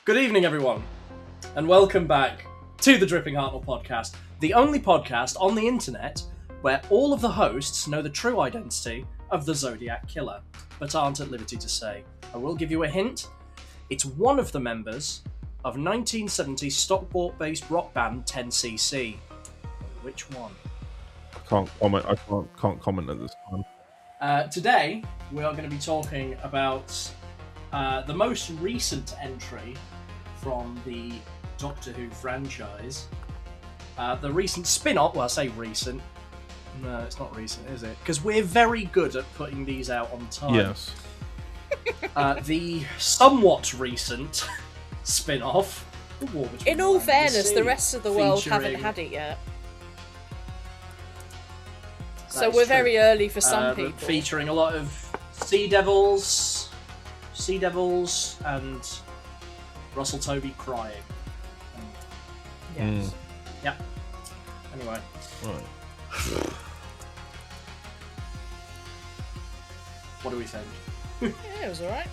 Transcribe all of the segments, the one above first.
Good evening, everyone, and welcome back to the Dripping Hartnell podcast, the only podcast on the internet where all of the hosts know the true identity of the Zodiac Killer, but aren't at liberty to say. I will give you a hint. It's one of the members of 1970s Stockport-based rock band 10cc. Which one? I can't comment. I can't comment at this time. Today, we are going to be talking about the most recent entry from the Doctor Who franchise. The recent spin-off, well, I say recent. No, it's not recent, is it? Because we're very good at putting these out on time. Yes. The somewhat recent spin-off, The War Between In all Land and fairness, Sea, the rest of the world haven't featuring- had it yet. That So is we're true. very early for some But people. featuring a lot of Sea Devils, and Russell Tovey crying. Yes. Yeah. Anyway, Right. what do we think? Yeah, it was alright.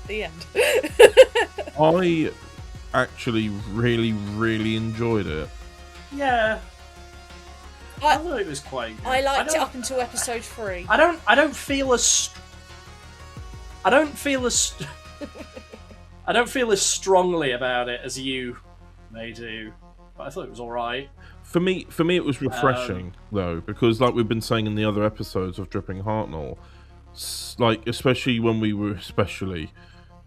The end. I actually really enjoyed it. Yeah, I I, thought it was quite good. I liked it don't- up until episode 3. I don't feel as I don't feel as strongly about it as you may do, but I thought it was all right. For me, it was refreshing though, because like we've been saying in the other episodes of Dripping Hartnell, like especially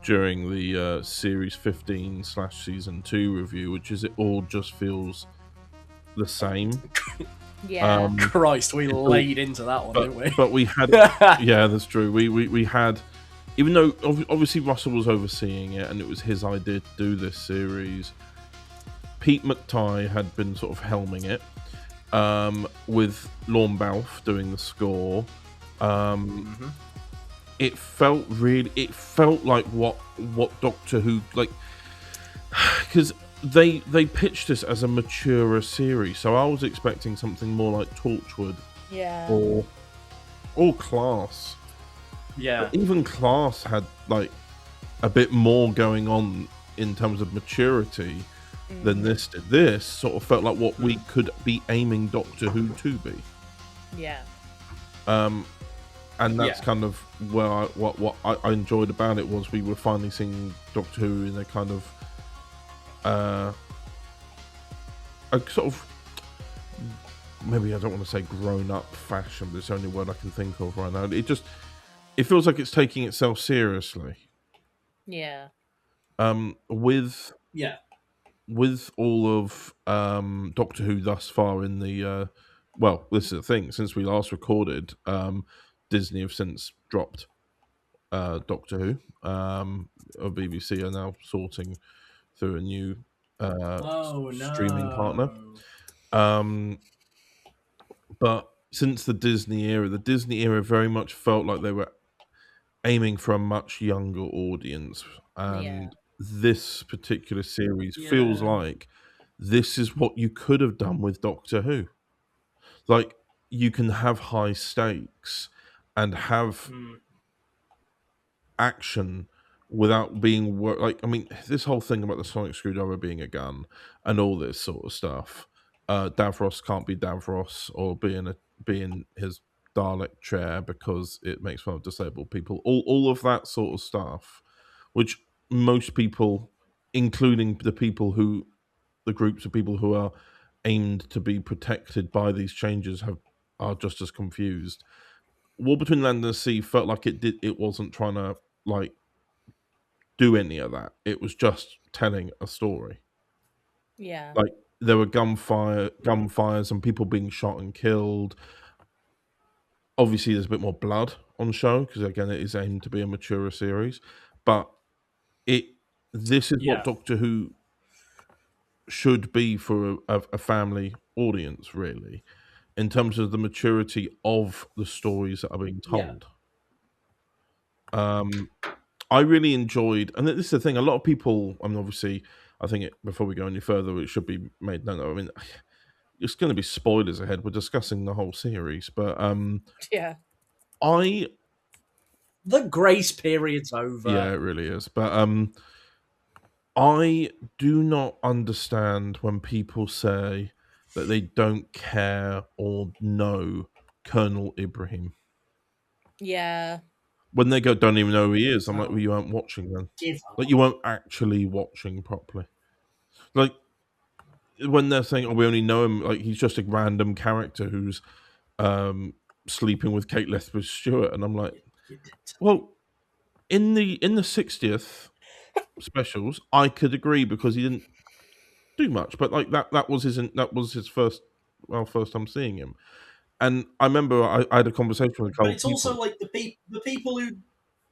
during the series 15/season 2 review, which is it all just feels the same. Yeah. Christ, we laid into that one, didn't we? But we had, yeah, that's true. We had, even though obviously Russell was overseeing it and it was his idea to do this series, Pete McTighe had been sort of helming it, with Lorne Balfe doing the score. It felt like what Doctor Who, like, because they pitched this as a maturer series, so I was expecting something more like Torchwood Yeah. or Class. Yeah, But even Class had like a bit more going on in terms of maturity than this did. This sort of felt like what we could be aiming Doctor Who to be. Yeah. And that's Yeah. kind of where what I enjoyed about it was we were finally seeing Doctor Who in a kind of a sort of, maybe I don't want to say grown up fashion, but it's the only word I can think of right now. It feels like it's taking itself seriously. Yeah. With yeah, all of Doctor Who thus far in the well, this is the thing, since we last recorded, Disney have since dropped Doctor Who. Or BBC are now sorting through a new streaming partner. But since the Disney era very much felt like they were aiming for a much younger audience, and this particular series feels like this is what you could have done with Doctor Who. Like, you can have high stakes and have action without being like, I mean, this whole thing about the sonic screwdriver being a gun and all this sort of stuff. Davros can't be Davros or be in his Dalek chair because it makes fun of disabled people. All of that sort of stuff, which most people, including the groups of people who are aimed to be protected by these changes, are just as confused. War Between Land and Sea felt like it wasn't trying to like do any of that. It was just telling a story. Yeah. Like, there were gunfires and people being shot and killed. Obviously, there's a bit more blood on show because, again, it is aimed to be a maturer series. But this is Yeah. what Doctor Who should be for a family audience, really, in terms of the maturity of the stories that are being told. I really enjoyed, and this is the thing. A lot of people, I mean, obviously, I think before we go any further, it should be made known. I mean, it's going to be spoilers ahead. We're discussing the whole series, but Yeah. the grace period's over. Yeah, it really is. But I do not understand when people say that they don't care or know Colonel Ibrahim. Yeah. When they go, don't even know who he is, I'm like, well, you aren't watching then. Like, you weren't actually watching properly. Like, when they're saying, oh, we only know him, like, he's just a random character who's sleeping with Kate Lethbridge Stewart. And I'm like, well, in the 60th specials, I could agree because he didn't do much, but like that was his first time seeing him. And I remember I had a conversation with a couple But it's of also people. like the people who.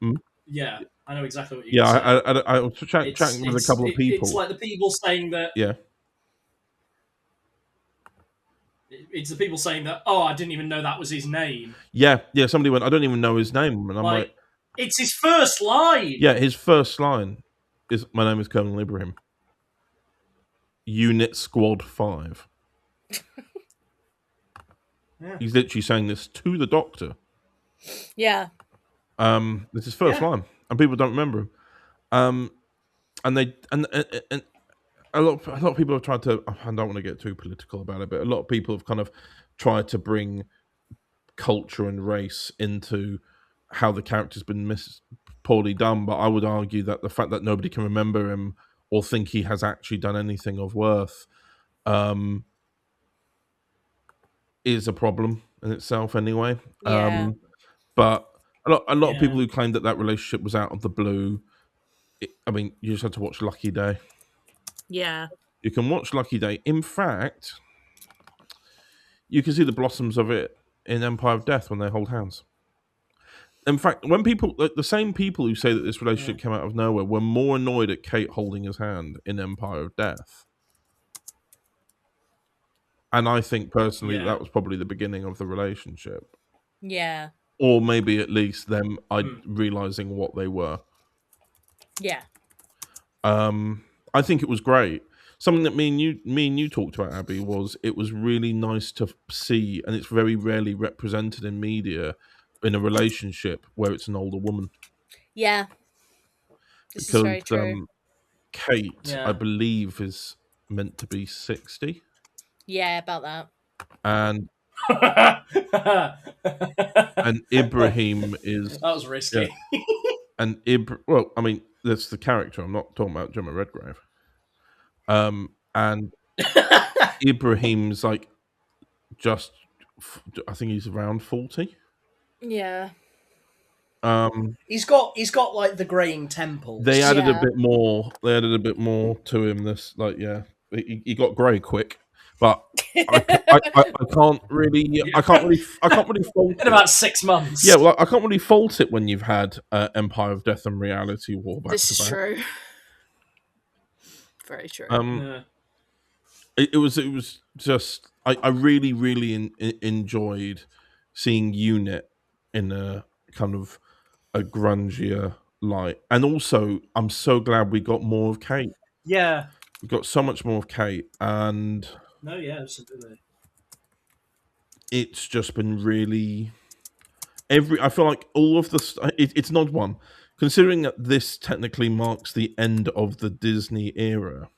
Hmm? Yeah, I know exactly what you're Yeah, going to say. I was chatting with a couple of people. It's like the people saying that. Yeah. It's the people saying that. Oh, I didn't even know that was his name. Yeah. Somebody went, I don't even know his name, and I'm like, it's his first line. Yeah, his first line is, "My name is Colonel Ibrahim, Unit Squad 5." Yeah. He's literally saying this to the Doctor. Yeah. It's his first line, and people don't remember him. And they and a lot of people have tried to. I don't want to get too political about it, but a lot of people have kind of tried to bring culture and race into how the character's been poorly done. But I would argue that the fact that nobody can remember him or think he has actually done anything of worth is a problem in itself, anyway. Yeah. But a lot of people who claimed that relationship was out of the blue. I mean, you just had to watch Lucky Day. Yeah. You can watch Lucky Day. In fact, you can see the blossoms of it in Empire of Death when they hold hands. In fact, when people, the same people who say that this relationship came out of nowhere, were more annoyed at Kate holding his hand in Empire of Death. And I think personally that was probably the beginning of the relationship. Yeah. Or maybe at least them realizing what they were. Yeah. I think it was great. Something that me and you talked about, Abby, was it was really nice to see, and it's very rarely represented in media, in a relationship where it's an older woman. Yeah. This is very true. Kate, I believe, is meant to be 60. Yeah, about that. And Ibrahim is... That was risky. Yeah. And well, I mean, that's the character. I'm not talking about Gemma Redgrave. And Ibrahim's like just, I think he's around 40. Yeah. He's got like the graying temples. They added a bit more. They added a bit more to him. He got grey quick, but I can't really. I can't really fault it. In about 6 months. Yeah, well, I can't really fault it when you've had Empire of Death and Reality War back This to is back. true. Very true. It was just I really enjoyed seeing Unit in a kind of a grungier light, and also I'm so glad we got more of Kate. Yeah, we got so much more of Kate, and absolutely. It's just been really I feel like all of the it's an odd one, considering that this technically marks the end of the Disney era.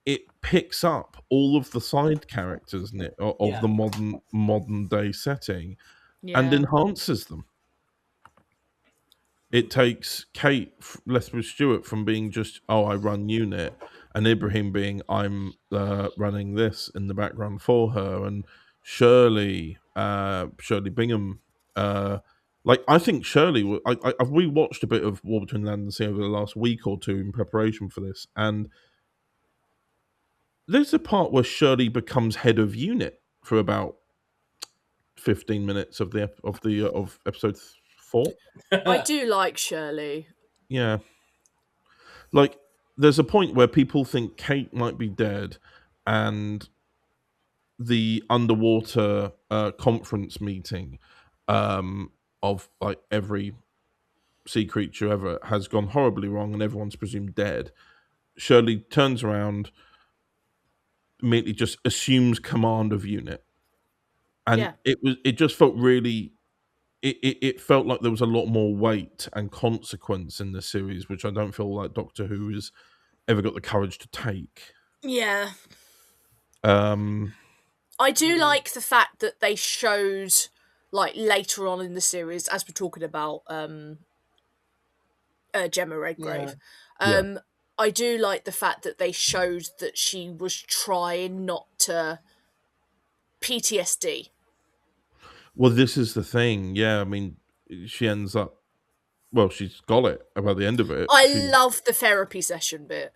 It picks up all of the side characters of the modern day setting and enhances them. It takes Kate Lethbridge Stewart from being just, I run Unit, and Ibrahim being, I'm running this in the background for her, and Shirley Bingham. I think Shirley, I've rewatched a bit of War Between Land and Sea over the last week or two in preparation for this, and there's a part where Shirley becomes head of Unit for about 15 minutes of episode 4. I do like Shirley. Yeah. like there's a point where people think Kate might be dead, and the underwater conference meeting of like every sea creature ever has gone horribly wrong, and everyone's presumed dead. Shirley turns around, immediately just assumes command of unit, and it just felt really. It felt like there was a lot more weight and consequence in this series, which I don't feel like Doctor Who has ever got the courage to take. Yeah. Um, I do like the fact that they showed, like, later on in the series, as we're talking about Gemma Redgrave, Yeah. I do like the fact that they showed that she was trying not to PTSD. Well, this is the thing. Yeah, I mean, she ends up. Well, she's got it by the end of it. I love the therapy session bit.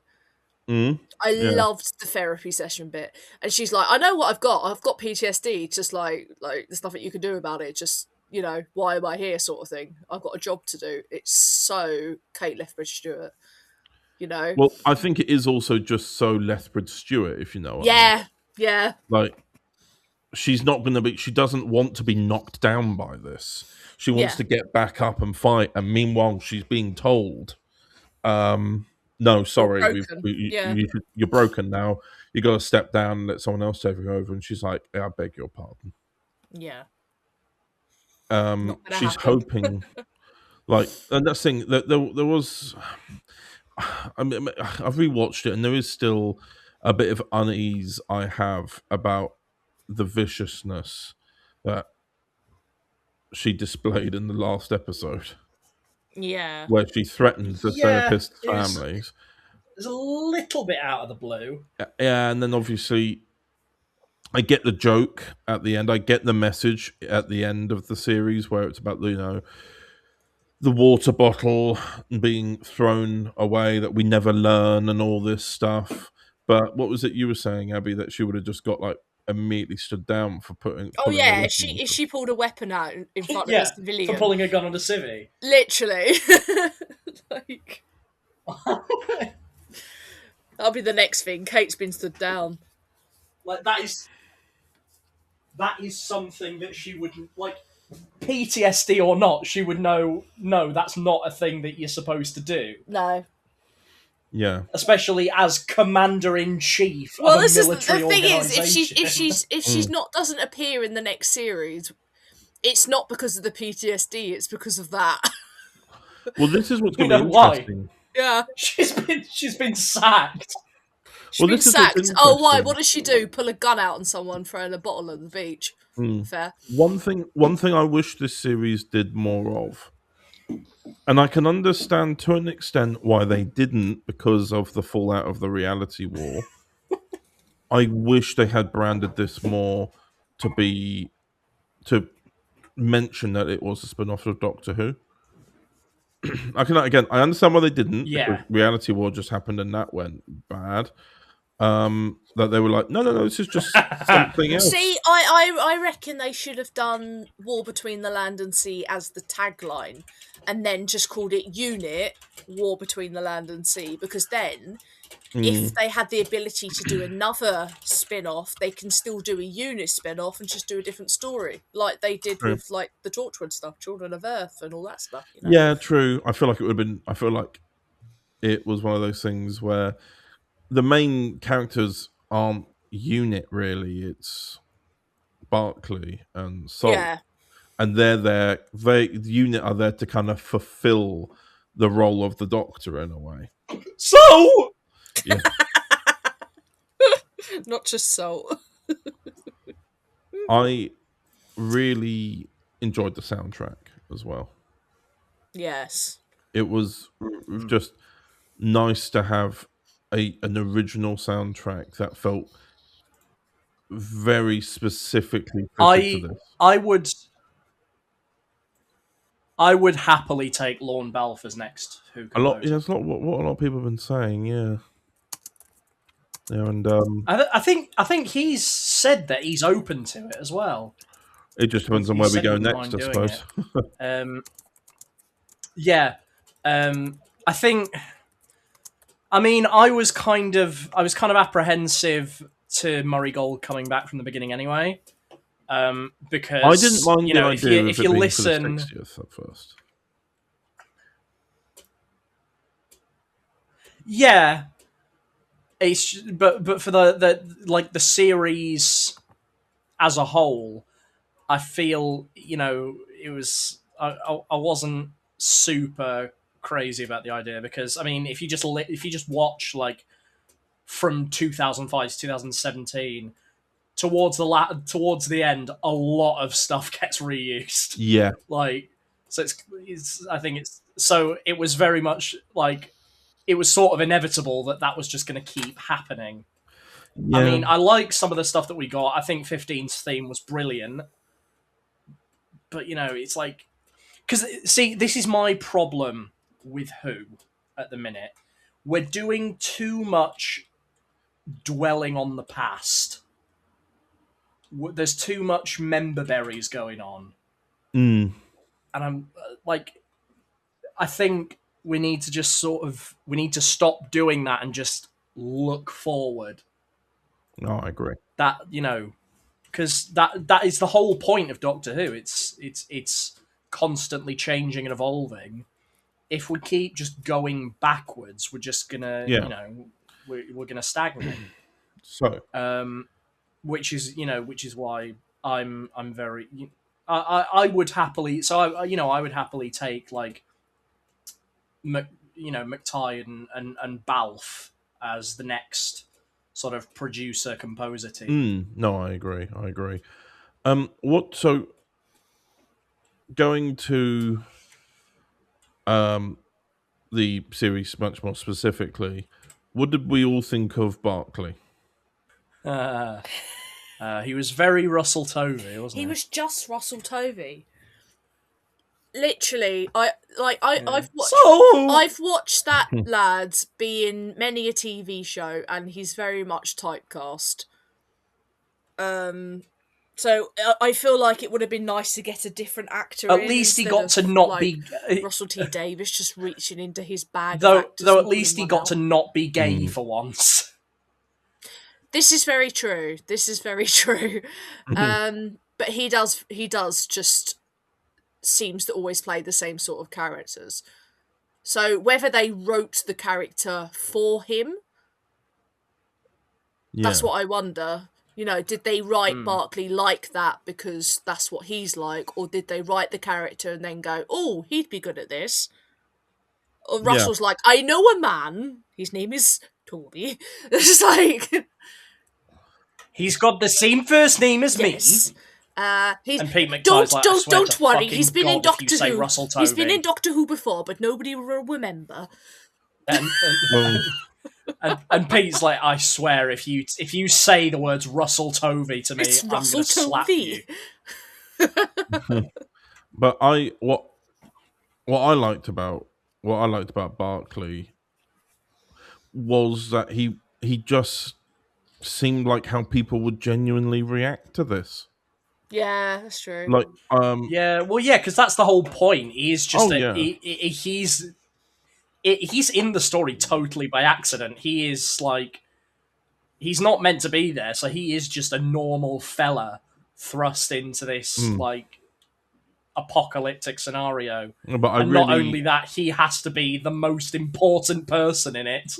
I Yeah. loved the therapy session bit, and she's like, "I know what I've got. I've got PTSD. Just like there's nothing you can do about it. Just why am I here? Sort of thing. I've got a job to do." It's so Kate Lethbridge Stewart. Well, I think it is also just so Lethbridge Stewart, if you know what I mean. Yeah. Like, she's not going to be. She doesn't want to be knocked down by this. She wants to get back up and fight. And meanwhile, she's being told, "No, sorry, you're broken now. You got to step down and let someone else take you over." And she's like, "I beg your pardon." Yeah. She's hoping, like, and that's the thing that there was. I mean, I've rewatched it, and there is still a bit of unease I have about the viciousness that she displayed in the last episode. Yeah. Where she threatens the therapist's families. It's a little bit out of the blue. Yeah, and then obviously I get the joke at the end. I get the message at the end of the series where it's about, the water bottle being thrown away, that we never learn and all this stuff. But what was it you were saying, Abby, that she would have just got like immediately stood down for putting... Oh yeah, she pulled a weapon out in front of a civilian. For pulling a gun on a civvy. Literally. Like... That'll be the next thing. Kate's been stood down. Like, that is something that she wouldn't... Like, PTSD or not, she would know, no, that's not a thing that you're supposed to do. No. Yeah. Especially as commander-in-chief of a military organisation. The thing is, if she's not doesn't appear in the next series, it's not because of the PTSD, it's because of that. Well, this is what's going to be interesting. Why? Yeah. She's been sacked. She's been sacked. Oh, why? What does she do? Pull a gun out on someone throwing a bottle at the beach. Fair. One thing I wish this series did more of, and I can understand to an extent why they didn't, because of the fallout of the reality war. I wish they had branded this more to mention that it was a spin-off of Doctor Who. I understand why they didn't. Yeah. Because reality war just happened and that went bad. That they were like, no, this is just something else. See, I reckon they should have done War Between the Land and Sea as the tagline, and then just called it Unit War Between the Land and Sea, because then if they had the ability to do another spin-off, they can still do a Unit spin-off and just do a different story, like they did with like the Torchwood stuff, Children of Earth and all that stuff. Yeah, true. I feel like it was one of those things where the main characters aren't Unit, really. It's Barclay and Salt. Yeah. And they're there. Unit are there to kind of fulfill the role of the Doctor in a way. So! Yeah. Not just Salt. I really enjoyed the soundtrack as well. Yes. It was just nice to have an original soundtrack that felt very specifically fitted to this. I would happily take Lorne Balfour's next Who composer. It's not what a lot of people have been saying. Yeah, and I think he's said that he's open to it as well. It just depends on where we go next, I suppose. I think I mean, I was kind of apprehensive to Murray Gold coming back from the beginning anyway, because I didn't mind you the know idea if of you it being listen, for the 60th at first. yeah, it's but for the series as a whole, I feel it was I wasn't super crazy about the idea because I mean if you just watch like from 2005 to 2017 towards the end a lot of stuff gets reused. Yeah. Like so it's I think it's so it was very much like it was sort of inevitable that was just going to keep happening. Yeah. I mean, I like some of the stuff that we got. I think 15's theme was brilliant. But, it's like... Because, see, this is my problem with Who at the minute. We're doing too much dwelling on the past. There's too much member berries going on. Mm. And I'm, like... I think we need to just we need to stop doing that and just look forward. No, I agree. That, because that is the whole point of Doctor Who. It's constantly changing and evolving. If we keep just going backwards, we're just gonna, we're gonna stagnate. So, which is why I'm very, I would happily, so I would happily take like, McTighe and Balfe as the next sort of producer composer team. No, I agree. So going to the series much more specifically, what did we all think of Barclay? He was very Russell Tovey, wasn't he? He was just Russell Tovey. Literally, I've watched that lad be in many a TV show, and he's very much typecast. So I feel like it would have been nice to get a different actor. At least he got to not be Russell T Davies just reaching into his bag. Though at least he got to not be gay for once. This is very true. But he does just seems to always play the same sort of characters. So whether they wrote the character for him, that's what I wonder. Did they write Barclay like that because that's what he's like, or did they write the character and then go, "Oh, he'd be good at this"? Or Russell's like, "I know a man. His name is Toby." It's like he's got the same first name as me. And Pete McTighe's like, don't worry. He's been in Doctor Who. He's been in Doctor Who before, but nobody will remember. And Pete's like, I swear, if you say the words Russell Tovey to me, I'm going to slap you. But what I liked about Barclay was that he just seemed like how people would genuinely react to this. Yeah, that's true. Like, because that's the whole point. He's just he's in the story totally by accident. He is like, he's not meant to be there, so he is just a normal fella thrust into this like apocalyptic scenario. But not only that, he has to be the most important person in it.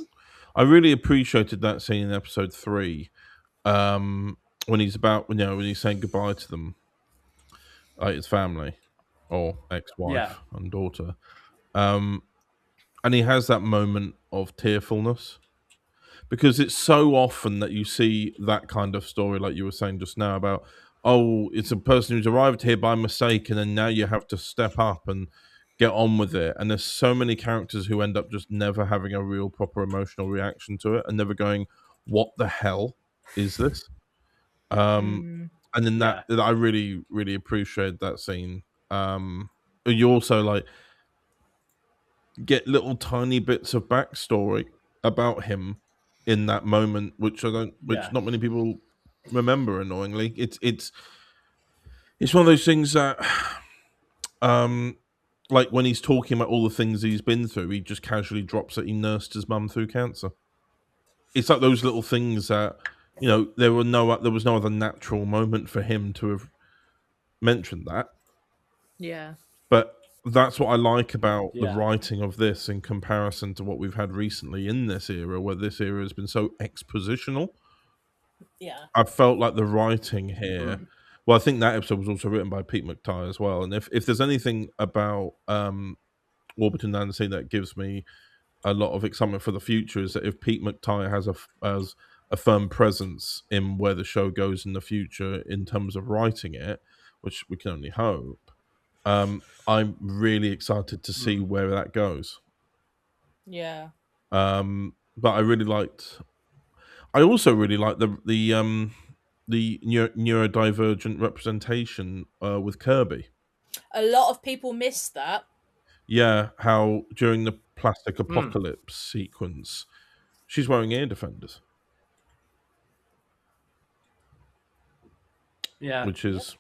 I really appreciated that scene in episode 3. When he's saying goodbye to them, like his family or ex-wife and daughter, and he has that moment of tearfulness because it's so often that you see that kind of story, like you were saying just now about, it's a person who's arrived here by mistake, and then now you have to step up and get on with it. And there's so many characters who end up just never having a real proper emotional reaction to it and never going, "What the hell is this?" And then that I really, really appreciate that scene. You also like get little tiny bits of backstory about him in that moment, which not many people remember. Annoyingly, it's one of those things that like when he's talking about all the things he's been through, he just casually drops that he nursed his mum through cancer. It's like those little things that, you know, there was no other natural moment for him to have mentioned that. Yeah. But that's what I like about the Yeah. writing of this in comparison to what we've had recently in this era, where this era has been so expositional. Yeah. I felt like the writing here. Well, I think that episode was also written by Pete McTighe as well. And if there's anything about War Between Land and Sea that gives me a lot of excitement for the future, is that if Pete McTighe has a firm presence in where the show goes in the future in terms of writing it, which we can only hope, I'm really excited to see where that goes. Yeah. But I also really liked the neurodivergent representation with Kirby. A lot of people miss that. Yeah, how during the plastic apocalypse sequence, she's wearing ear defenders. Yeah. Which is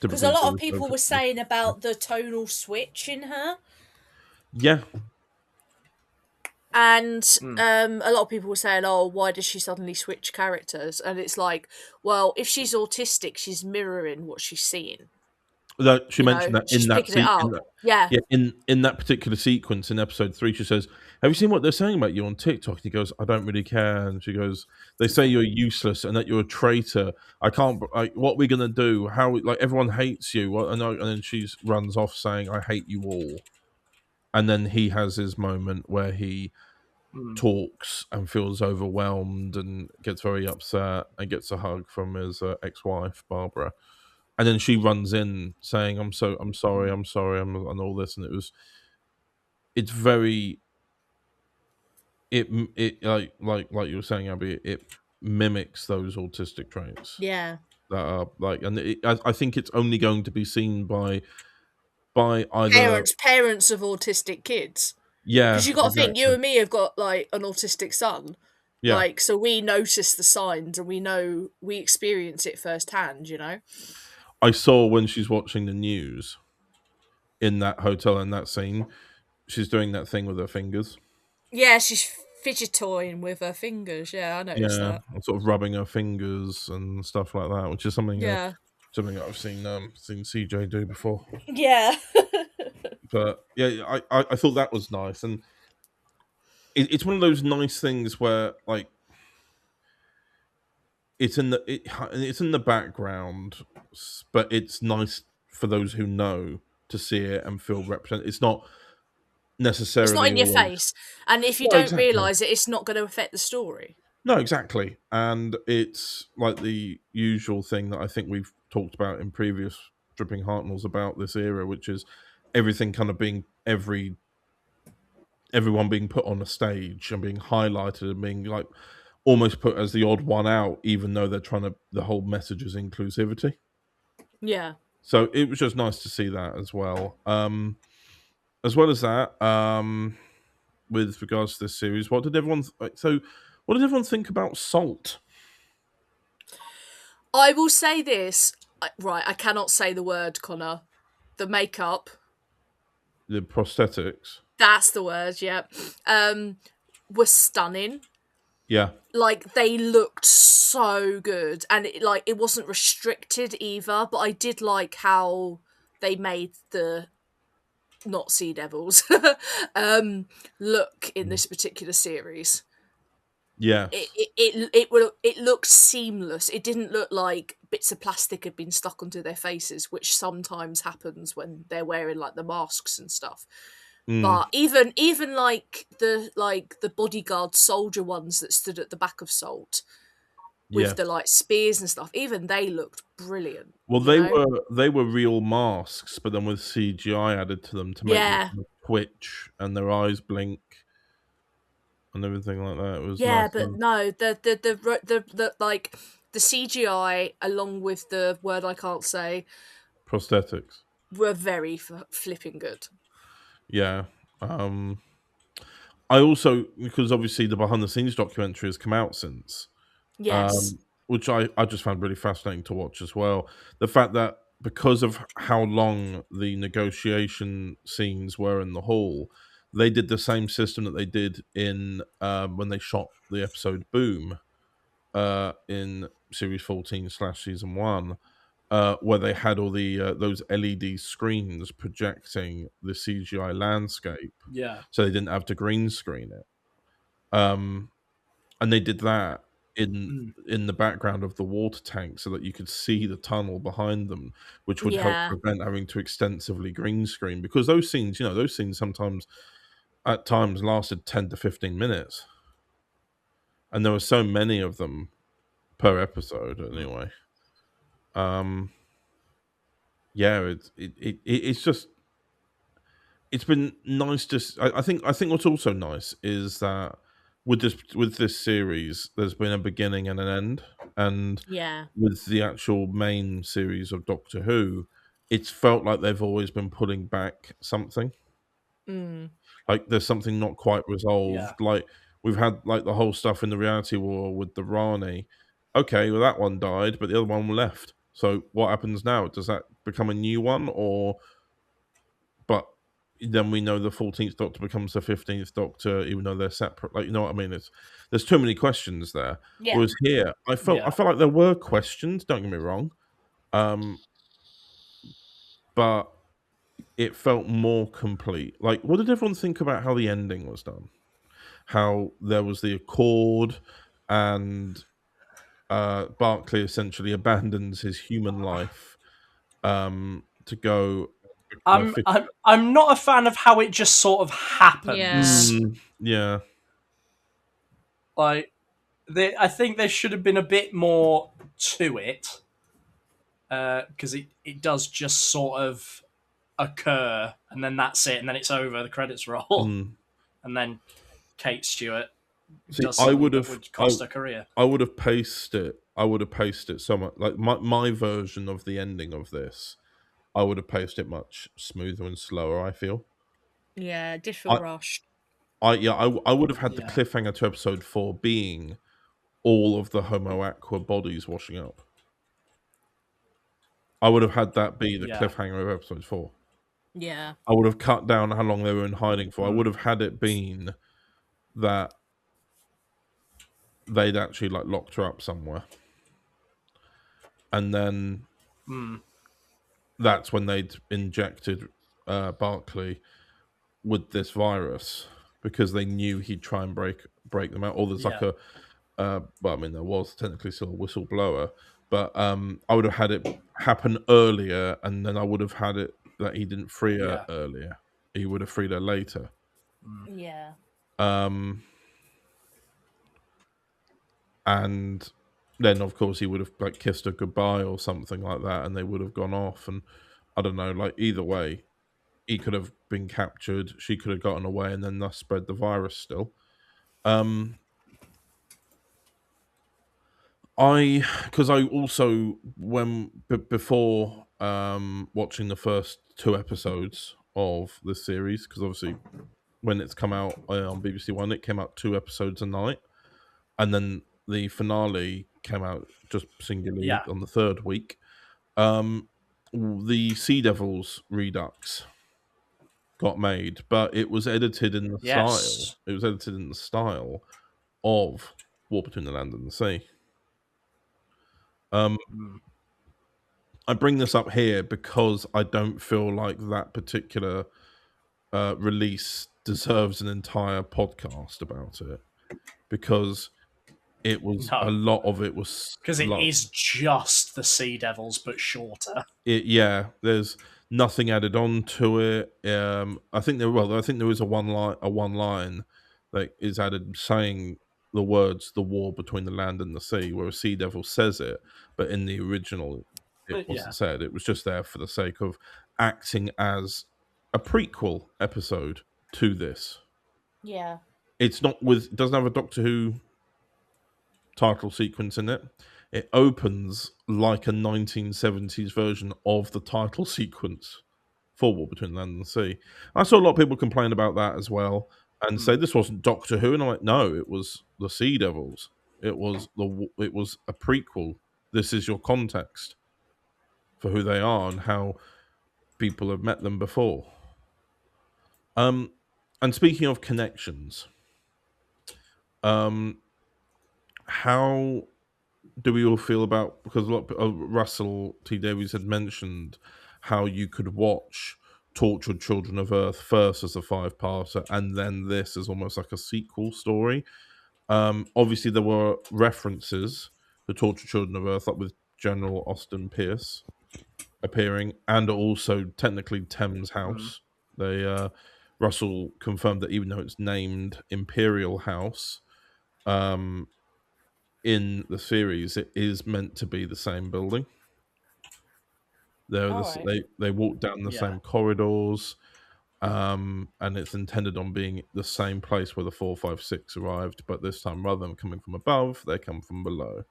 Because a lot of people were saying about the tonal switch in her. Yeah. And a lot of people were saying, oh, why does she suddenly switch characters? And it's like, well, if she's autistic, she's mirroring what she's seeing. That she mentioned that she's in that picking it up. in that particular sequence in episode 3, she says, "Have you seen what they're saying about you on TikTok?" And he goes, "I don't really care." And she goes, "They say you're useless and that you're a traitor. I can't. What are we gonna do? How? Like everyone hates you." And then she runs off saying, "I hate you all." And then he has his moment where he talks and feels overwhelmed and gets very upset and gets a hug from his ex-wife Barbara. And then she runs in saying, I'm sorry, and all this, and it's very, it like you were saying, Abby, it mimics those autistic traits. Yeah, that are like, and I think it's only going to be seen by either parents of autistic kids. Yeah, because you got to exactly. think, you and me have got like an autistic son. Yeah, like so we notice the signs and we experience it firsthand. You know. I saw when she's watching the news in that hotel in that scene, she's doing that thing with her fingers. Yeah, she's fidget toying with her fingers. Yeah, I noticed that. And sort of rubbing her fingers and stuff like that, which is something something I've seen CJ do before. Yeah. But yeah, I thought that was nice, and it's one of those nice things where like it's in the background, but it's nice for those who know to see it and feel represented. It's not necessarily. It's not in your face, and if you don't realise it, it's not going to affect the story. No, exactly, and it's like the usual thing that I think we've talked about in previous Dripping Hartnells about this era, which is everything kind of being everyone being put on a stage and being highlighted and being like almost put as the odd one out, even though they're trying to. The whole message is inclusivity. Yeah. So it was just nice to see that as well. As well as that, with regards to this series, what did everyone think about Salt? I will say this. Right, I cannot say the word, Connor. The makeup. The prosthetics. That's the word, yeah. Was stunning. Yeah. Like, they looked so good. And it wasn't restricted either, but I did like how they made the not Sea Devils look in this particular series. Yeah. It looked seamless. It didn't look like bits of plastic had been stuck onto their faces, which sometimes happens when they're wearing like the masks and stuff. But even like the bodyguard soldier ones that stood at the back of Salt with the like spears and stuff, even they looked brilliant. Well, they were real masks, but then with CGI added to them to make them twitch and their eyes blink and everything like that. It was nice. But no, the like the CGI along with the word I can't say, prosthetics, were very flipping good. Yeah. I also, because obviously the behind the scenes documentary has come out since. Yes. Which I just found really fascinating to watch as well. The fact that because of how long the negotiation scenes were in the hall, they did the same system that they did in when they shot the episode Boom in series 14 / season 1, where they had all the those LED screens projecting the CGI landscape, Yeah. so they didn't have to green screen it. And they did that in the background of the water tank so that you could see the tunnel behind them, which would help Yeah. prevent having to extensively green screen, because those scenes, those scenes sometimes at times lasted 10 to 15 minutes, and there were so many of them per episode anyway. Yeah, it's just, it's been nice to. I think what's also nice is that with this series, there's been a beginning and an end, and Yeah. with the actual main series of Doctor Who, it's felt like they've always been putting back something. Like there's something not quite resolved. Yeah. Like we've had like the whole stuff in the reality war with the Rani. Okay, well that one died, but the other one left. So what happens now? Does that become a new one, or? But then we know the 14th Doctor becomes the 15th Doctor, even though they're separate. Like, you know what I mean? There's too many questions there. Yeah. Whereas here, I felt like there were questions. Don't get me wrong, but it felt more complete. Like, what did everyone think about how the ending was done? How there was the accord, and Barclay essentially abandons his human life to go. I'm not a fan of how it just sort of happens. Yeah. Like, I think there should have been a bit more to it, because it does just sort of occur, and then that's it, and then it's over. The credits roll, and then Kate Stewart does something that would cost her career. I would have paced it. So much. Like my version of the ending of this, I would have paced it much smoother and slower, I feel. Yeah, it did feel rushed. I would have had the cliffhanger to episode 4 being all of the Homo Aqua bodies washing up. I would have had that be the cliffhanger of episode 4. Yeah. I would have cut down how long they were in hiding for. I would have had it been that they'd actually like locked her up somewhere, and then that's when they'd injected Barclay with this virus, because they knew he'd try and break them out. Or there's like a well, I mean, there was technically still a whistleblower, but I would have had it happen earlier, and then I would have had it that he didn't free her earlier. He would have freed her later. Yeah. And then, of course, he would have like kissed her goodbye or something like that, and they would have gone off. And I don't know, like either way, he could have been captured. She could have gotten away, and then thus spread the virus. Still, because I also before watching the first 2 episodes of this series, because obviously when it's come out on BBC One, it came out 2 episodes a night, and then the finale came out just singularly on the 3rd week. The Sea Devils Redux got made, but it was edited in the style. It was edited in the style of War Between the Land and the Sea. I bring this up here because I don't feel like that particular release deserves an entire podcast about it, because it was a lot of it was because it is just the Sea Devils but shorter. There's nothing added on to it. I think there was a one line that is added saying the words "the war between the land and the sea," where a Sea Devil says it, but in the original it wasn't said. It was just there for the sake of acting as a prequel episode to this. Yeah. It doesn't have a Doctor Who title sequence in it. It opens like a 1970s version of the title sequence for War Between Land and the Sea. I saw a lot of people complain about that as well, and say this wasn't Doctor Who, and I'm like, no, it was the Sea Devils. It was a prequel. This is your context. for who they are and how people have met them before. And speaking of connections, how do we all feel about, because a lot of, Russell T Davies had mentioned how you could watch Tortured Children of Earth first as a 5-parter and then this as almost like a sequel story. Obviously there were references to Tortured Children of Earth, like with General Austin Pierce appearing, and also technically Thames House. They Russell confirmed that even though it's named Imperial House, in the series, it is meant to be the same building. They walk down the same corridors, and it's intended on being the same place where the 456 arrived, but this time rather than coming from above, they come from below.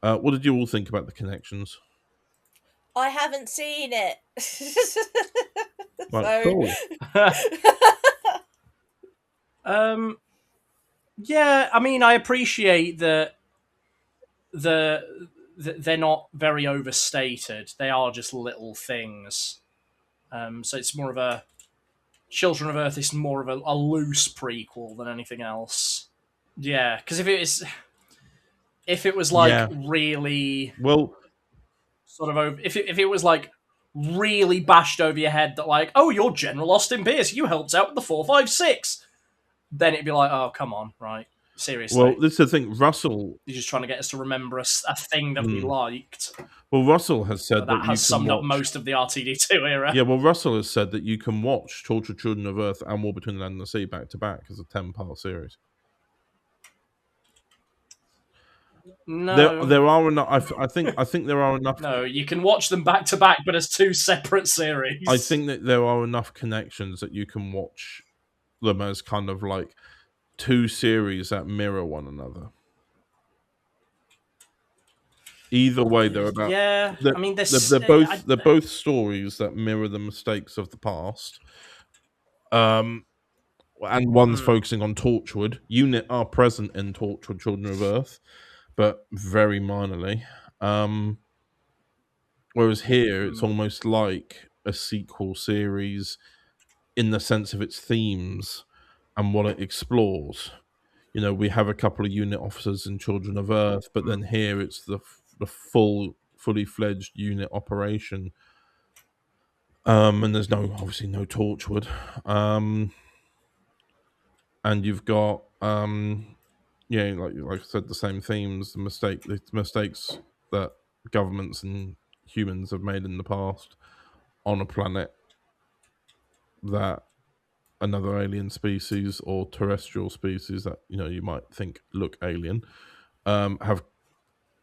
What did you all think about the connections? I haven't seen it. Right, cool. Yeah, I mean, I appreciate that they're not very overstated. They are just little things. So it's more of a Children of Earth is more of a loose prequel than anything else. Yeah, because if it was like really sort of over, if it was like really bashed over your head that like, oh, you're General Austin Pierce, you helped out with the 456, then it'd be like, oh, come on, right. Seriously. Well, this is the thing. Russell... You're just trying to get us to remember a thing that we liked. Well, Russell has said that has summed up most of the RTD2 era. Yeah, well, Russell has said that you can watch Tortured Children of Earth and War Between the Land and the Sea back to back as a 10-part series. No, there are enough. I think there are enough. No, you can watch them back to back, but as 2 separate series. I think that there are enough connections that you can watch them as kind of like 2 series that mirror one another. Either way, they're about. Yeah, I mean, they're both stories that mirror the mistakes of the past. And one's focusing on Torchwood. Unit are present in Torchwood Children of Earth, but very minorly. Whereas here, it's almost like a sequel series in the sense of its themes and what it explores. You know, we have a couple of unit officers in Children of Earth, but then here it's the fully fledged unit operation. And there's obviously no Torchwood. And you've got like I said, the same themes, the mistakes that governments and humans have made in the past on a planet that another alien species or terrestrial species that you might think look alien have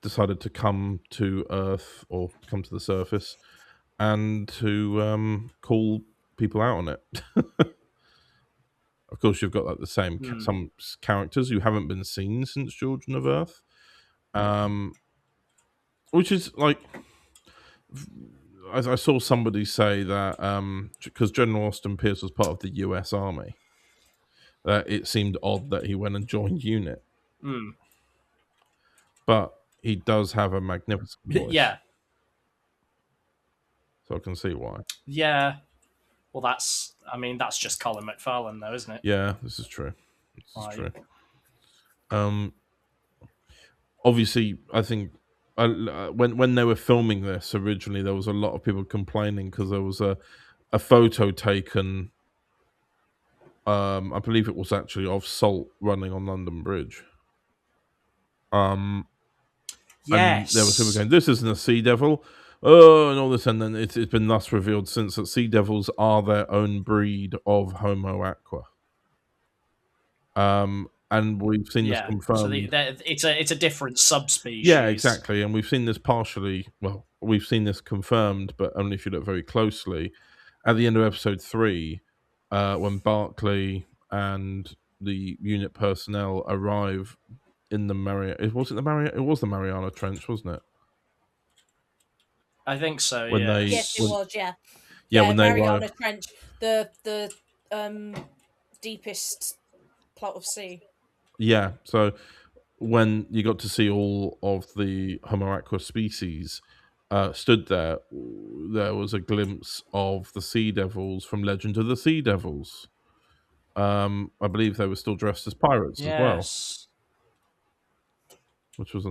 decided to come to Earth or come to the surface and to call people out on it. Of course, you've got like the same some characters who haven't been seen since Children of Earth, which is like, I saw somebody say that because General Austin Pierce was part of the U.S. Army, that it seemed odd that he went and joined UNIT. But he does have a magnificent voice. Yeah. So I can see why. Yeah. Well, that's just Colin McFarlane, though, isn't it? Yeah, this is true. True. Obviously, I think when they were filming this originally, there was a lot of people complaining because there was a photo taken. I believe it was actually of Salt running on London Bridge. Yes. And there was people going, "This isn't a Sea Devil." Oh, and all this, and then it's been thus revealed since that sea devils are their own breed of Homo aqua. And we've seen this confirmed. So it's a different subspecies. Yeah, exactly. And we've seen this we've seen this confirmed, but only if you look very closely. At the end of episode 3, when Barclay and the unit personnel arrive in the It was the Mariana Trench, wasn't it? I think so. Yes, it was. Yeah. Yeah, when they Mariana Trench, the deepest plot of sea. Yeah, so when you got to see all of the Homo aqua species, stood there, there was a glimpse of the Sea Devils from Legend of the Sea Devils. I believe they were still dressed as pirates as well, Yes. which was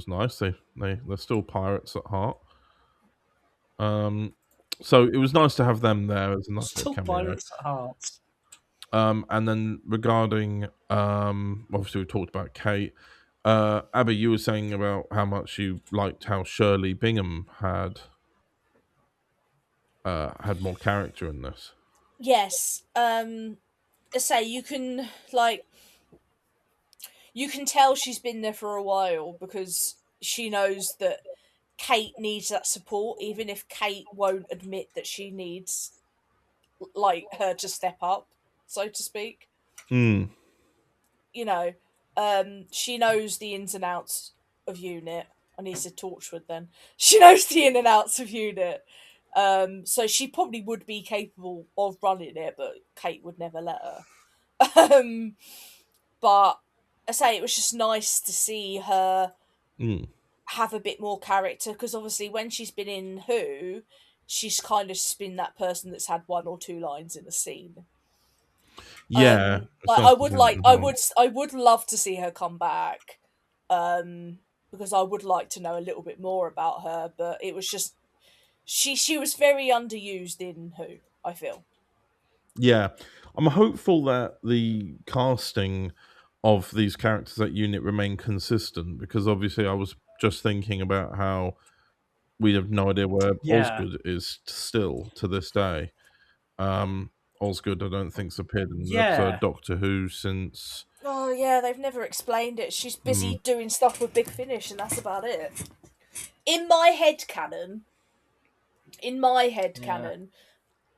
nice. They're still pirates at heart. So it was nice to have them there as a nice Still little cameo. pirates at heart. And then regarding, obviously we talked about Kate. Abby, you were saying about how much you liked how Shirley Bingham had more character in this. Yes. I say you can tell she's been there for a while because she knows that Kate needs that support, even if Kate won't admit that she needs like her to step up, so to speak. Mm. You know, she knows the ins and outs of UNIT. I need to Torchwood then. She knows the in and outs of UNIT. So she probably would be capable of running it, but Kate would never let her. But I say it was just nice to see her have a bit more character, because obviously when she's been in Who, she's kind of just been that person that's had one or two lines in a scene. Yeah, but I would love to see her come back, because I would like to know a little bit more about her. But it was just she was very underused in Who, I feel. Yeah, I'm hopeful that the casting of these characters at UNIT remain consistent, because obviously I was just thinking about how we have no idea where Osgood is still to this day. Osgood, I don't think's appeared in an episode of Doctor Who since. Oh yeah, they've never explained it. She's busy doing stuff with Big Finish, and that's about it. In my head canon,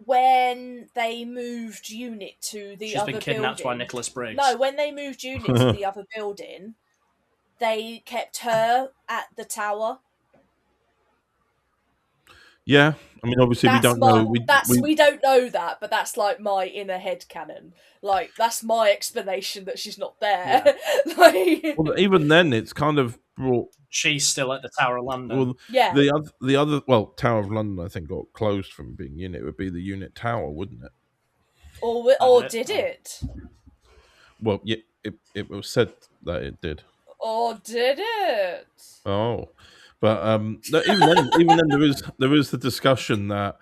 when they moved UNIT to the She's other been kidnapped building, by Nicholas Briggs. No, when they moved UNIT to the other building, they kept her at the tower. Yeah, I mean, obviously we don't know. We don't know that, but that's like my inner head canon. Like that's my explanation that she's not there. Yeah. Well, even then, it's kind of brought. She's still at the Tower of London. Well, yeah. The other Tower of London, I think, got closed from being UNIT. It would be the UNIT Tower, wouldn't it? Or did it? Well, yeah, it was said that it did. Or did it? Oh. But even then, there is the discussion that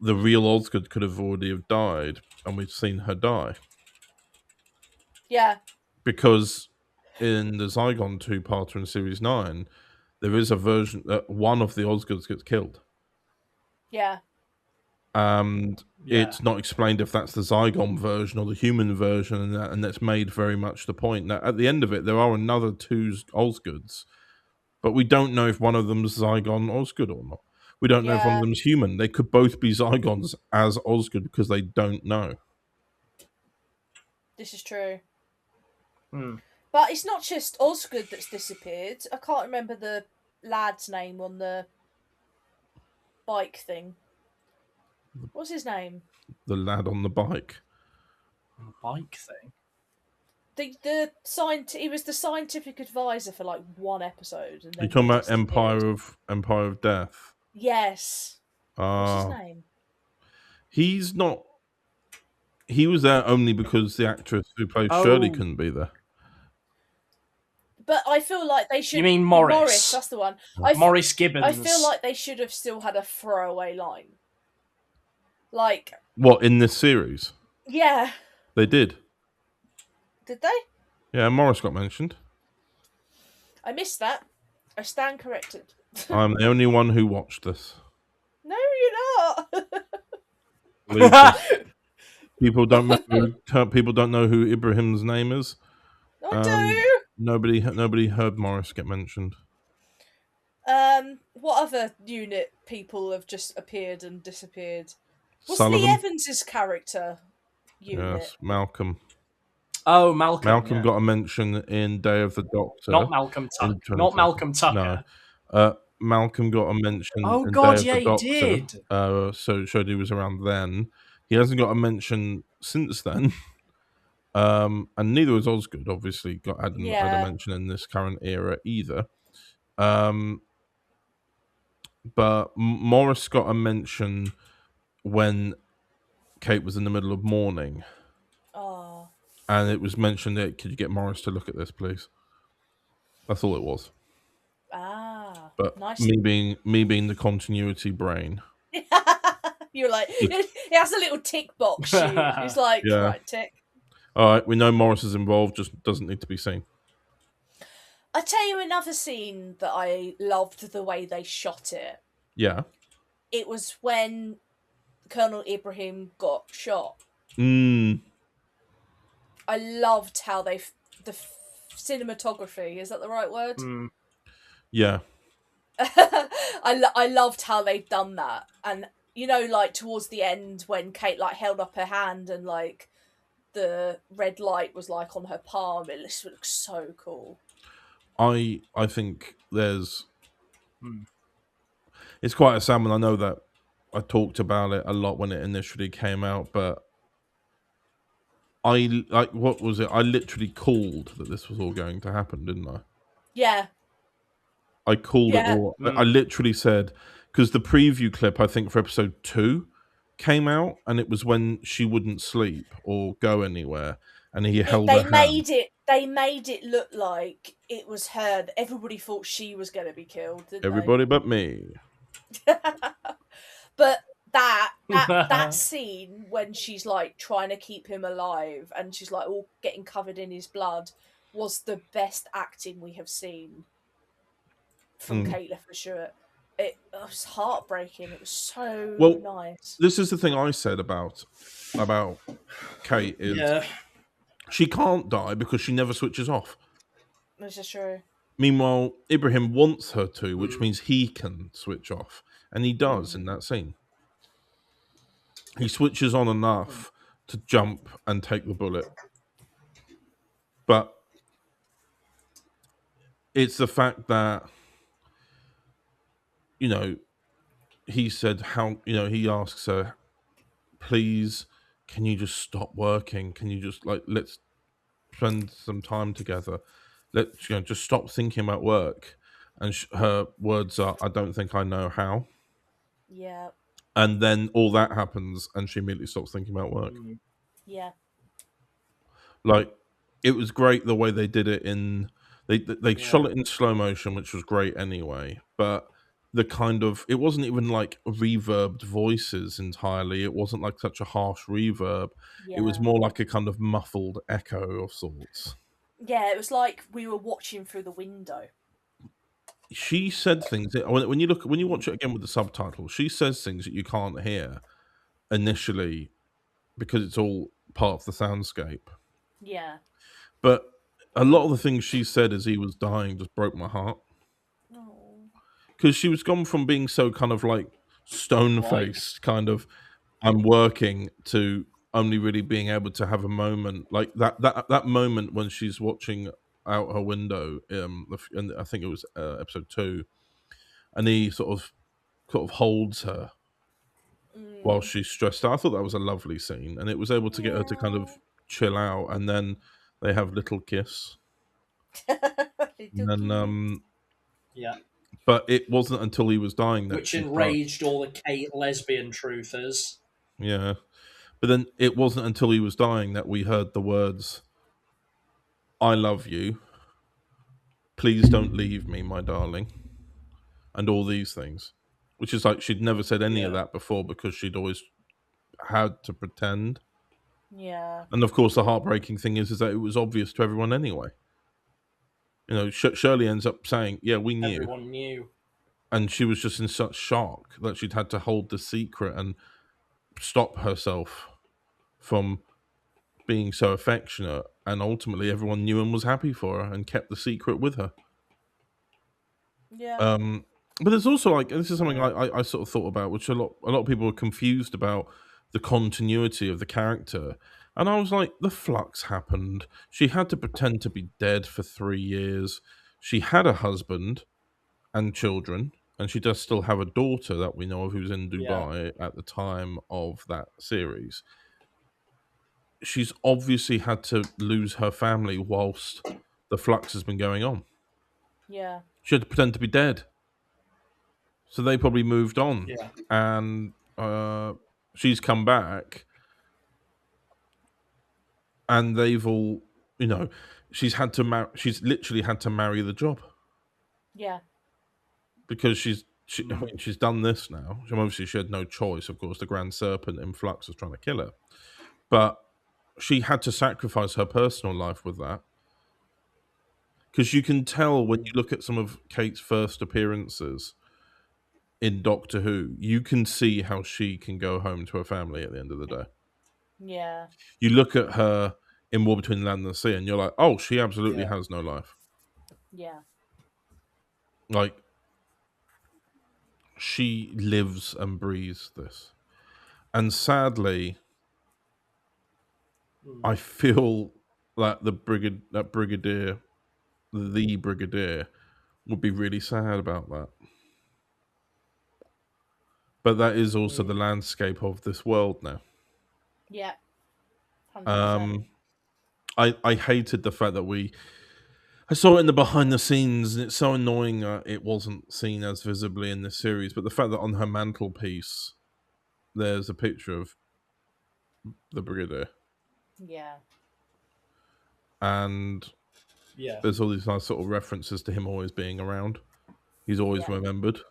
the real Osgood could have already have died, and we've seen her die. Yeah. Because in the Zygon two-parter in Series 9, there is a version that one of the Osgoods gets killed. Yeah. And it's not explained if that's the Zygon version or the human version, and that's made very much the point. Now, at the end of it, there are another two Osgoods. But we don't know if one of them's Zygon Osgood or not. We don't know if one of them's human. They could both be Zygons as Osgood because they don't know. This is true. But it's not just Osgood that's disappeared. I can't remember the lad's name on the bike thing. What's his name? The lad on the bike. The bike thing? He was the scientific advisor for like one episode. And then you're talking about Empire of Death? Yes. What's his name? He's not. He was there only because the actress who played Shirley couldn't be there. But I feel like they should. You mean Morris? Morris, that's the one. Maurice Gibbons. I feel like they should have still had a throwaway line. Like. What, in this series? Yeah. They did. Did they? Yeah, Morris got mentioned. I missed that. I stand corrected. I'm the only one who watched this. No, you're not. People don't know who Ibrahim's name is. I do. Nobody heard Morris get mentioned. What other UNIT people have just appeared and disappeared? What's Sullivan? Lee Evans' character? UNIT? Yes, Malcolm. Oh, Malcolm. Malcolm got a mention in Day of the Doctor. Not Malcolm Tucker. Not Malcolm Tucker. No. Malcolm got a mention in Day of the Doctor. He did. So showed he was around then. He hasn't got a mention since then. And neither has Osgood, obviously, had a mention in this current era either. but Morris got a mention when Kate was in the middle of mourning, Oh. and it was mentioned that could you get Morris to look at this, please? That's all it was. Ah. But Nice. me being the continuity brain. You're like, it has a little tick box sheet. It's like, Yeah. right, tick. All right, we know Morris is involved, just doesn't need to be seen. I tell you another scene that I loved the way they shot it. Yeah. It was when Colonel Ibrahim got shot. Mm. I loved how the cinematography, is that the right word? Mm. Yeah. I loved how they've done that. And, you know, like, towards the end when Kate, like, held up her hand and, like, the red light was, like, on her palm, it just looks so cool. I think there's... Mm. It's quite a salmon. I know that I talked about it a lot when it initially came out, but what was it? I literally called that this was all going to happen, didn't I? Yeah. I called it Yeah. all. I literally said, because the preview clip, I think, for episode 2 came out, and it was when she wouldn't sleep or go anywhere, and he held her hand. They made it look like it was her. Everybody thought she was going to be killed, didn't Everybody but me. But that scene when she's like trying to keep him alive and she's like all getting covered in his blood was the best acting we have seen from Caitlin for sure. It was heartbreaking. It was so nice. This is the thing I said about Kate is she can't die because she never switches off. This is true. Meanwhile, Ibrahim wants her to, which means he can switch off, and he does in that scene. He switches on enough to jump and take the bullet. But it's the fact that, you know, he said he asks her, please, can you just stop working? Can you just, like, let's spend some time together? Let's, just stop thinking about work. And her words are, I don't think I know how. Yeah. And then all that happens, and she immediately stops thinking about work. Yeah. Like, it was great the way they did it in... They shot it in slow motion, which was great anyway. But the kind of... It wasn't even, like, reverbed voices entirely. It wasn't, like, such a harsh reverb. Yeah. It was more like a kind of muffled echo of sorts. Yeah, it was like we were watching through the window. She said things when you watch it again with the subtitles. She says things that you can't hear initially because it's all part of the soundscape. Yeah. But a lot of the things she said as he was dying just broke my heart. Because she was gone from being so kind of like stone-faced, kind of I'm working, to only really being able to have a moment like that moment when she's watching out her window, and I think it was episode 2, and he sort of holds her while she's stressed out. I thought that was a lovely scene, and it was able to get her to kind of chill out, and then they have little kiss. And then, but it wasn't until he was dying that which enraged all the Kate lesbian truthers. Yeah. But then it wasn't until he was dying that we heard the words, I love you. Please don't leave me, my darling. And all these things. Which is like she'd never said any of that before because she'd always had to pretend. Yeah. And of course the heartbreaking thing is that it was obvious to everyone anyway. You know, Shirley ends up saying, yeah, we knew. Everyone knew. And she was just in such shock that she'd had to hold the secret and stop herself from being so affectionate, and ultimately everyone knew and was happy for her and kept the secret with her. Yeah. But there's also, like, this is something I sort of thought about, which a lot of people were confused about the continuity of the character. And I was like, the flux happened. She had to pretend to be dead for 3 years. She had a husband and children, and she does still have a daughter that we know of who's in Dubai at the time of that series. She's obviously had to lose her family whilst the flux has been going on. Yeah. She had to pretend to be dead. So they probably moved on. Yeah. And she's come back, and they've all, she's literally had to marry the job. Yeah. Because she's done this now. Obviously, she had no choice. Of course, the Grand Serpent in Flux was trying to kill her, but she had to sacrifice her personal life with that. Because you can tell when you look at some of Kate's first appearances in Doctor Who, you can see how she can go home to her family at the end of the day. Yeah. You look at her in War Between the Land and the Sea, and you're like, oh, she absolutely has no life. Yeah. Like, she lives and breathes this. And sadly, I feel that the brigadier would be really sad about that. But that is also the landscape of this world now. Yeah. 100%. I hated the fact that I saw it in the behind the scenes, and it's so annoying that it wasn't seen as visibly in this series. But the fact that on her mantelpiece, there's a picture of the brigadier. Yeah. And there's all these nice sort of references to him always being around. He's always remembered.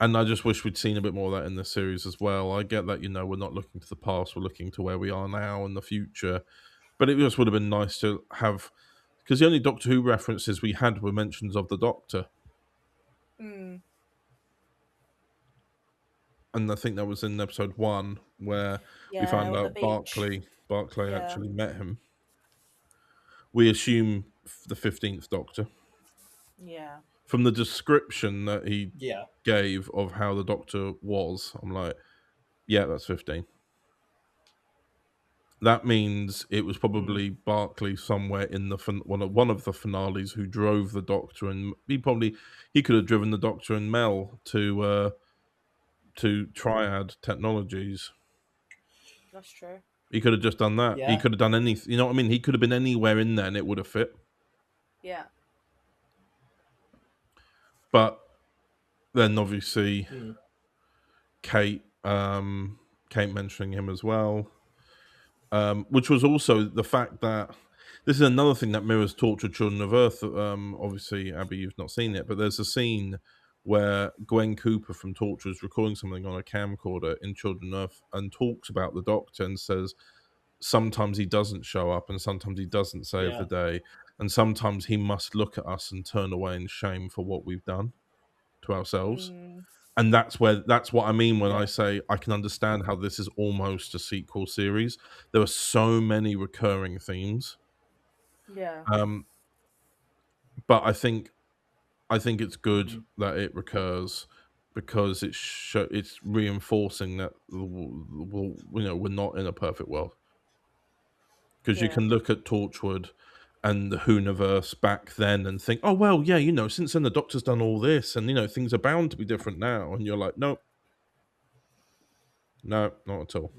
And I just wish we'd seen a bit more of that in this series as well. I get that, we're not looking to the past, we're looking to where we are now and the future. But it just would have been nice to have, because the only Doctor Who references we had were mentions of the Doctor. Mm. And I think that was in episode 1 where we found out Barclay actually met him. We assume the 15th Doctor. Yeah. From the description that he gave of how the Doctor was, I'm like, yeah, that's 15. That means it was probably Barclay somewhere in the one of the finales who drove the Doctor, and he could have driven the Doctor and Mel to Triad Technologies. That's true. He could have just done that. Yeah. He could have done anything. You know what I mean? He could have been anywhere in there, and it would have fit. Yeah. But then, obviously, Kate mentioning him as well. Which was also the fact that this is another thing that mirrors Tortured Children of Earth. Obviously, Abby, you've not seen it, but there's a scene where Gwen Cooper from Torture is recording something on a camcorder in Children of Earth and talks about the Doctor and says sometimes he doesn't show up and sometimes he doesn't save the day, and sometimes he must look at us and turn away in shame for what we've done to ourselves. And that's what I mean when I say I can understand how this is almost a sequel series. There are so many recurring themes. Yeah. But I think it's good that it recurs because it's reinforcing that we're not in a perfect world. Because you can look at Torchwood and the Hooniverse back then and think, oh, well, yeah, since then the Doctor's done all this and, things are bound to be different now. And you're like, nope. No, not at all.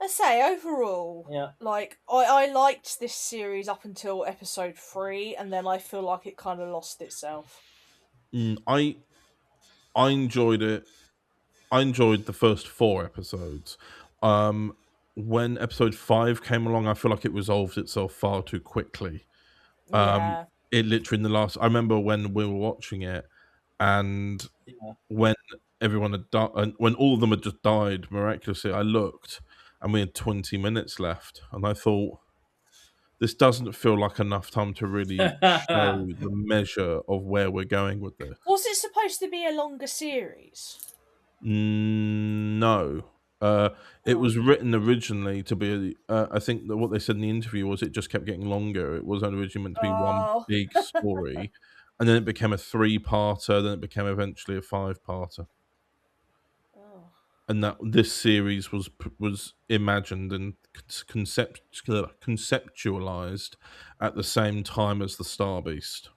I say, overall, I liked this series up until episode 3, and then I feel like it kind of lost itself. I enjoyed it. I enjoyed the first 4 episodes. When episode 5 came along, I feel like it resolved itself far too quickly. It literally in the last. I remember when we were watching it, and when everyone had died, when all of them had just died miraculously, I looked, and we had 20 minutes left, and I thought, this doesn't feel like enough time to really show the measure of where we're going with this. Was it supposed to be a longer series? No. It was written originally to be. I think that what they said in the interview was it just kept getting longer. It was originally meant to be one big story, and then it became a 3-parter. Then it became eventually a 5-parter. And that this series was imagined and conceptualized at the same time as the Star Beast.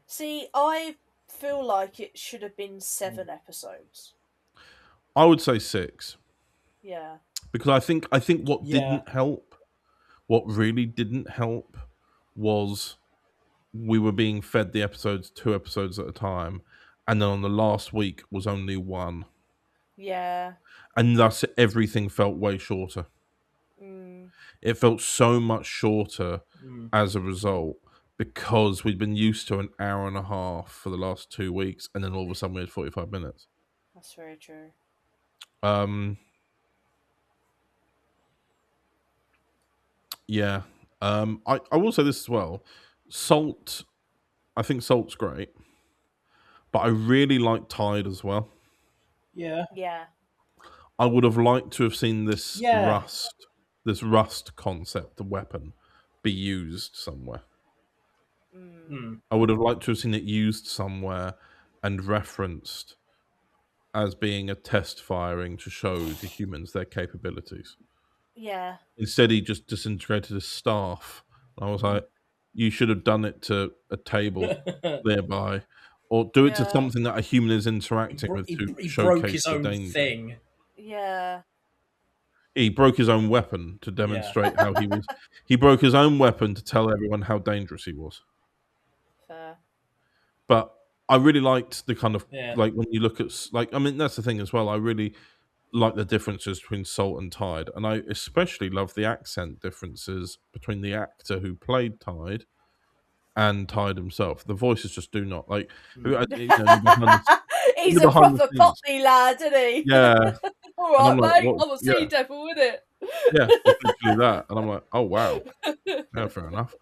See, I feel like it should have been 7 episodes. I would say 6. Yeah. Because I think what didn't help, what really didn't help, was we were being fed the episodes 2 episodes at a time, and then on the last week was only 1, Yeah. and thus everything felt way shorter. It felt so much shorter as a result, because we'd been used to an hour and a half for the last 2 weeks, and then all of a sudden we had 45 minutes. That's very true. Yeah. I will say this as well. Salt, I think Salt's great, but I really like Tide as well. Yeah. Yeah. I would have liked to have seen this Yeah. rust concept, the weapon, be used somewhere. Mm. I would have liked to have seen it used somewhere and referenced as being a test firing to show the humans their capabilities. Yeah. Instead, he just disintegrated his staff. I was like, you should have done it to a table nearby, or do it to Yeah. something that a human is interacting with to He showcase broke his the own danger. thing. Yeah. He broke his own weapon to demonstrate how he was. He broke his own weapon to tell everyone how dangerous he was. Fair. But I really liked the kind of Yeah. like when you look at I mean that's the thing as well. I really like the differences between Salt and Tide, and I especially love the accent differences between the actor who played Tide and Tide himself. The voices just do not like. He's a behind the proper scenes. Cockney lad, isn't he? Yeah, All and I'm right, like, mate. what? I'm a sea Yeah, devil, with it. yeah, it's literally that, and I'm like, oh wow, yeah, fair enough.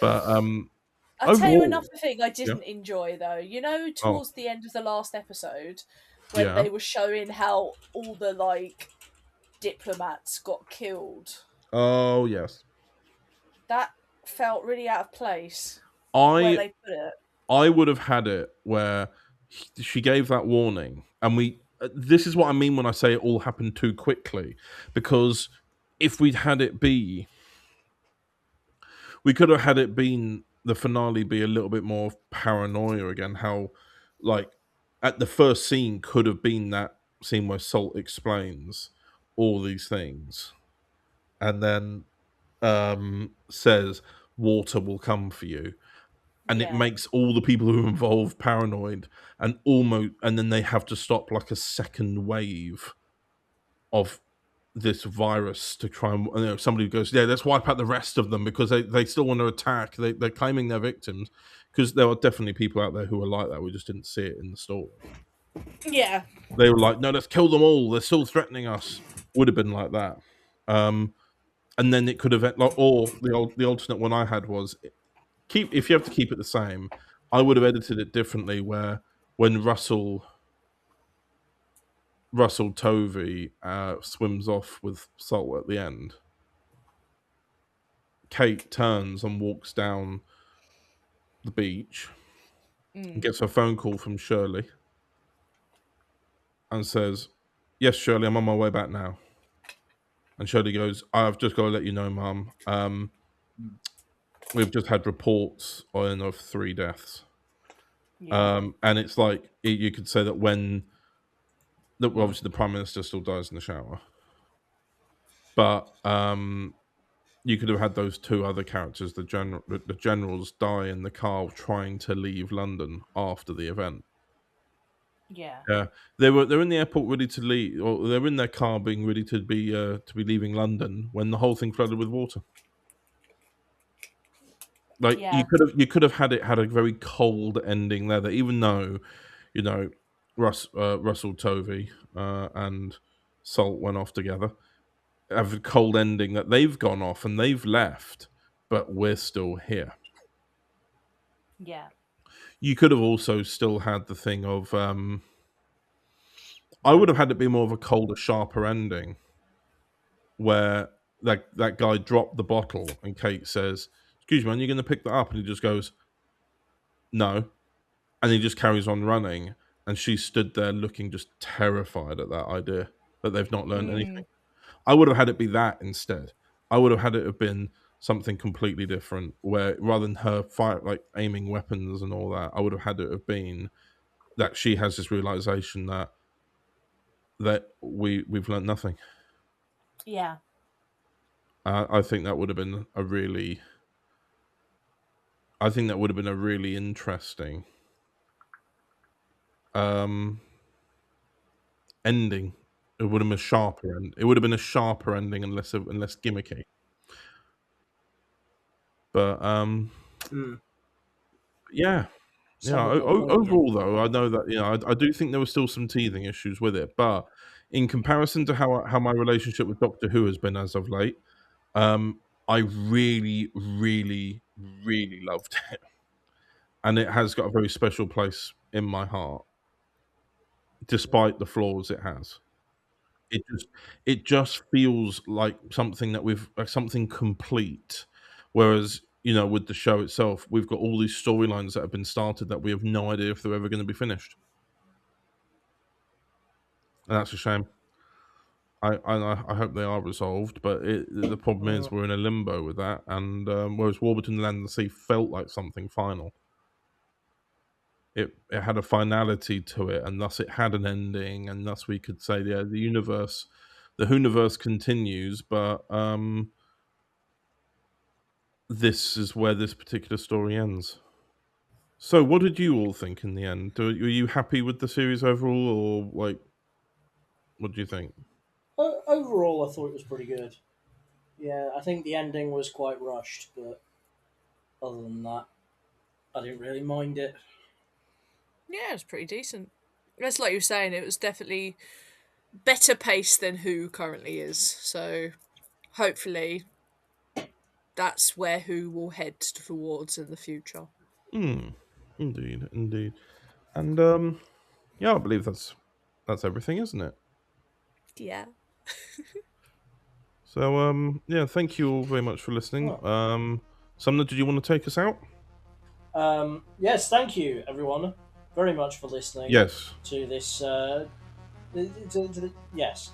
But I'll tell you overall, another thing I yeah, didn't enjoy though. You know, oh towards the end of the last episode, when yeah, they were showing how all the like diplomats got killed, oh yes, that felt really out of place. Where I they put it. I would have had it where she gave that warning, and we. This is what I mean when I say it all happened too quickly, because if we'd had it be, we could have had it been the finale be a little bit more paranoia again. How, like, at the first scene could have been that scene where Salt explains all these things, and then says water will come for you, and it Yeah. makes all the people who are involved paranoid, and then they have to stop like a second wave of this virus to try and somebody goes, yeah, let's wipe out the rest of them because they still want to attack. They're claiming their victims, because there are definitely people out there who are like that. We just didn't see it in the story. Yeah. They were like, no, let's kill them all. They're still threatening us. Would have been like that. And then it could have, or the alternate one I had was, if you have to keep it the same, I would have edited it differently, where when Russell Tovey swims off with Salt at the end, Kate turns and walks down the beach and gets a phone call from Shirley and says, yes, Shirley, I'm on my way back now. And Shirley goes, I've just got to let you know, Mum, we've just had reports of 3 deaths. Yeah. And it's like, you could say that obviously the Prime Minister still dies in the shower, but you could have had those 2 other characters, the generals, die in the car trying to leave London after the event. Yeah. Yeah, they're in the airport ready to leave, or they're in their car being ready to be leaving London when the whole thing flooded with water. Like, Yeah. you could have had a very cold ending there. That even though, Russell Tovey and Salt went off together, have a cold ending that they've gone off and they've left, but we're still here. Yeah. You could have also still had the thing of, I would have had it be more of a colder, sharper ending, where that guy dropped the bottle and Kate says, excuse me, man, you're going to pick that up? And he just goes, no. And he just carries on running, and she stood there looking just terrified at that idea that they've not learned anything. I would have had it be that instead. I would have had it have been something completely different, where rather than her aiming weapons and all that, I would have had it have been that she has this realization that we've learned nothing. Yeah. I think that would have been a really I think that would have been a really interesting ending. It would have been a sharper end. It would have been a sharper ending and less gimmicky. But yeah. Some would go Overall, though, I know that I do think there were still some teething issues with it, but in comparison to how my relationship with Doctor Who has been as of late, I really, really, really loved it, and it has got a very special place in my heart, despite the flaws it has. It just feels like something that something complete, whereas with the show itself, we've got all these storylines that have been started that we have no idea if they're ever going to be finished. And that's a shame. I hope they are resolved, but the problem is we're in a limbo with that. And whereas War Between the Land and the Sea felt like something final, it had a finality to it, and thus it had an ending, and thus we could say, yeah, the Whoniverse continues, but this is where this particular story ends. So, what did you all think in the end? Were you happy with the series overall, or like, what do you think? Overall, I thought it was pretty good. Yeah, I think the ending was quite rushed, but other than that, I didn't really mind it. Yeah, it was pretty decent. It's like you were saying, it was definitely better paced than Who currently is. So hopefully that's where Who will head towards in the future. Indeed, and yeah, I believe that's everything, isn't it? Yeah. So yeah, thank you all very much for listening. Sumner, did you want to take us out? Yes, thank you everyone very much for listening. Yes. To this. Yes.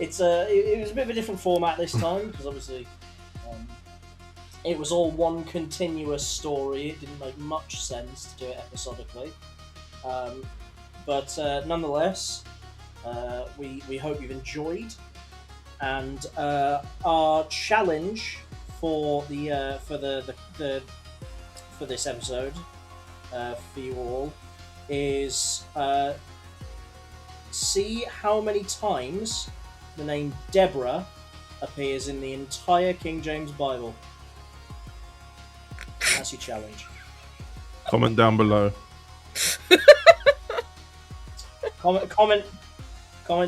It was a bit of a different format this time because obviously it was all one continuous story. It didn't make much sense to do it episodically, but nonetheless, we hope you've enjoyed. And our challenge for the for this episode for you all is see how many times the name Deborah appears in the entire King James Bible. That's your challenge. Comment down below. Comment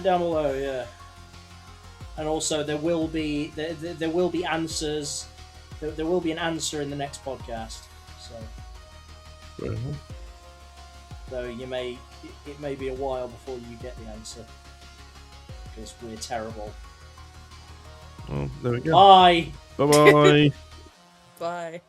down below. Yeah. And also, there will be answers. There will be an answer in the next podcast. So, though it may be a while before you get the answer because we're terrible. Well, there we go. Bye. Bye. Bye.